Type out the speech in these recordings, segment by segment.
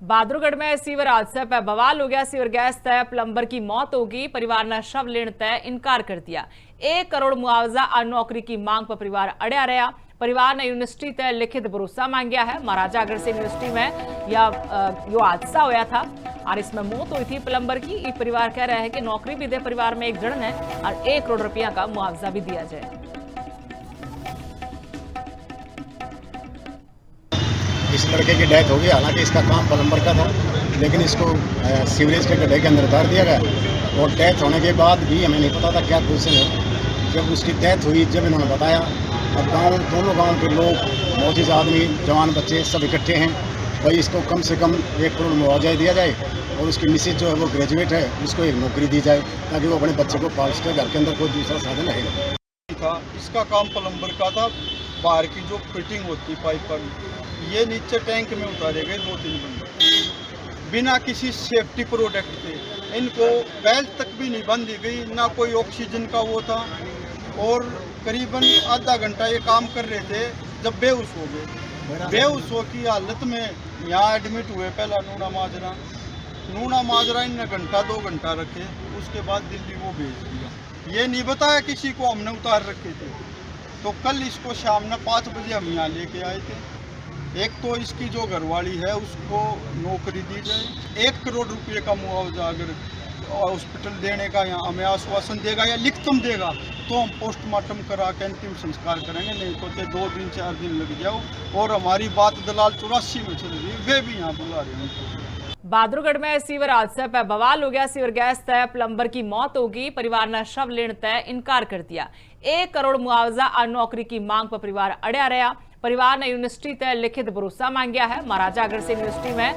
बहादुरगढ़ में सीवर हादसे पर बवाल हो गया। सीवर गैस तय, प्लम्बर की मौत होगी, परिवार ने शव लेने तय इनकार कर दिया। 1 करोड़ मुआवजा और नौकरी की मांग पर परिवार अड़या रहा। परिवार ने यूनिवर्सिटी तय लिखित भरोसा मांगा है। महाराजा अग्रसेन यूनिवर्सिटी में यो हादसा होया था और इसमें मौत हुई थी प्लम्बर की। ये परिवार कह रहा है कि नौकरी भी दे परिवार में एक जन है और 1 करोड़ रुपया का मुआवजा भी दिया जाए। इस लड़के की डेथ हो गई। हालांकि इसका काम प्लम्बर का था, लेकिन इसको सीवरेज के गड्ढे के अंदर उतार दिया गया और डेथ होने के बाद भी हमें नहीं पता था क्या पोजीशन है। जब उसकी डेथ हुई, जब इन्होंने बताया, अब दोनों गांव के लोग, मौजूद आदमी, जवान बच्चे सब इकट्ठे हैं भाई इसको कम से कम 1 करोड़ मुआवजा दिया जाए और उसकी मिसेज जो है वो ग्रेजुएट है, उसको एक नौकरी दी जाए ताकि वो अपने बच्चे को पाल सके। घर के अंदर कोई दूसरा साधन है था। इसका काम प्लम्बर का था। बाहर की जो फिटिंग होती पाइप पर, ये नीचे टैंक में उतारे गए 2-3 बंदे बिना किसी सेफ्टी प्रोडक्ट के। इनको बेल्ट तक भी नहीं बांधी गई, ना कोई ऑक्सीजन का वो था और करीबन आधा घंटा ये काम कर रहे थे जब बेहोश हो गए। बेहोश हो की हालत में यहाँ एडमिट हुए। पहला नूना माजरा इनने 1-2 घंटा रखे, उसके बाद दिल्ली वो भेज दिया। ये नहीं बताया किसी को, हमने उतार रखे थे। तो कल इसको शाम में 5 बजे हम यहाँ लेके आए थे। एक तो इसकी जो घरवाली है उसको नौकरी दी जाए, 1 करोड़ रुपये का मुआवजा अगर हॉस्पिटल देने का या हमें आश्वासन देगा या लिखित देगा तो हम पोस्टमार्टम करा के अंतिम संस्कार करेंगे। नहीं तो 2 दिन 4 दिन लग जाओ। और हमारी बात दलाल 84 में चल रही, वे भी यहाँ बुला रहे हैं। बहादुरगढ़ में सीवर हादसे पर बवाल हो गया। सीवर गैस तय, प्लम्बर की मौत होगी, परिवार ने शव लेने तय इनकार कर दिया। 1 करोड़ मुआवजा और नौकरी की मांग पर परिवार अड़या रहा। परिवार ने यूनिवर्सिटी तय लिखित भरोसा मांगा है। महाराजा अग्रसेन यूनिवर्सिटी में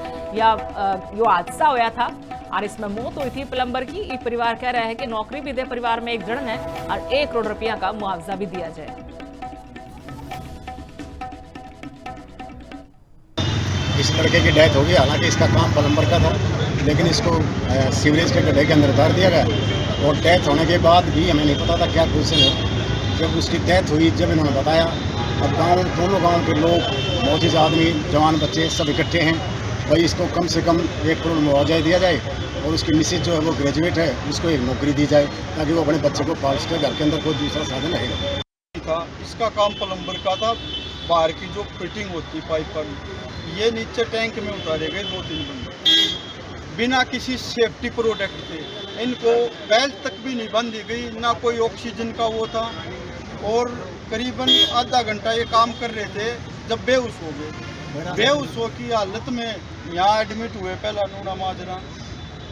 यो हादसा होया था और इसमें मौत हुई थी प्लम्बर की। ये परिवार कह रहा है कि नौकरी भी दे परिवार में एक जन है और 1 करोड़ रुपया का मुआवजा भी दिया जाए। इस लड़के की डेथ हो गई। हालांकि इसका काम प्लम्बर का था, लेकिन इसको सीवरेज के गड्ढे के अंदर उतार दिया गया और डेथ होने के बाद भी हमें नहीं पता था क्या पोजीशन है। जब उसकी डेथ हुई, जब इन्होंने बताया, अब दोनों गांव के लोग, मौजूद आदमी, जवान बच्चे सब इकट्ठे हैं भाई इसको कम से कम 1 करोड़ मुआवजा दिया जाए और उसकी मिसेज जो है वो ग्रेजुएट है, उसको एक नौकरी दी जाए ताकि वो अपने बच्चे को पाल सके। घर के अंदर कोई दूसरा साधन है था। इसका काम प्लम्बर का था। बाहर की जो फिटिंग होती पाइप पर, ये नीचे टैंक में उतारे गए 2-3 बंदे बिना किसी सेफ्टी प्रोडक्ट के। इनको बेल्ट तक भी नहीं बांधी गई, ना कोई ऑक्सीजन का वो था और करीबन आधा घंटा ये काम कर रहे थे जब बेहोश हो गए। बेहोश हो की हालत में यहाँ एडमिट हुए। पहला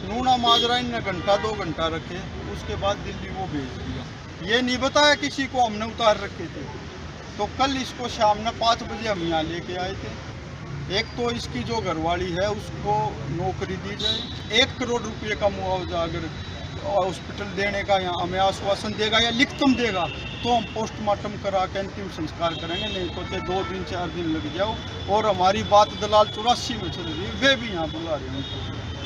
नूना माजरा इनने 1-2 घंटा रखे, उसके बाद दिल्ली वो भेज दिया। ये नहीं बताया किसी को, हमने उतार रखे थे। तो कल इसको शाम में 5 बजे हम यहाँ लेके आए थे। एक तो इसकी जो घरवाली है उसको नौकरी दी जाए, 1 करोड़ रुपये का मुआवजा अगर हॉस्पिटल देने का या हमें आश्वासन देगा या लिखित देगा तो हम पोस्टमार्टम करा के अंतिम संस्कार करेंगे। नहीं तो 2 दिन 4 दिन लग जाओ। और हमारी बात दलाल 84 में चल रही, वे भी यहाँ बुला रहे हैं।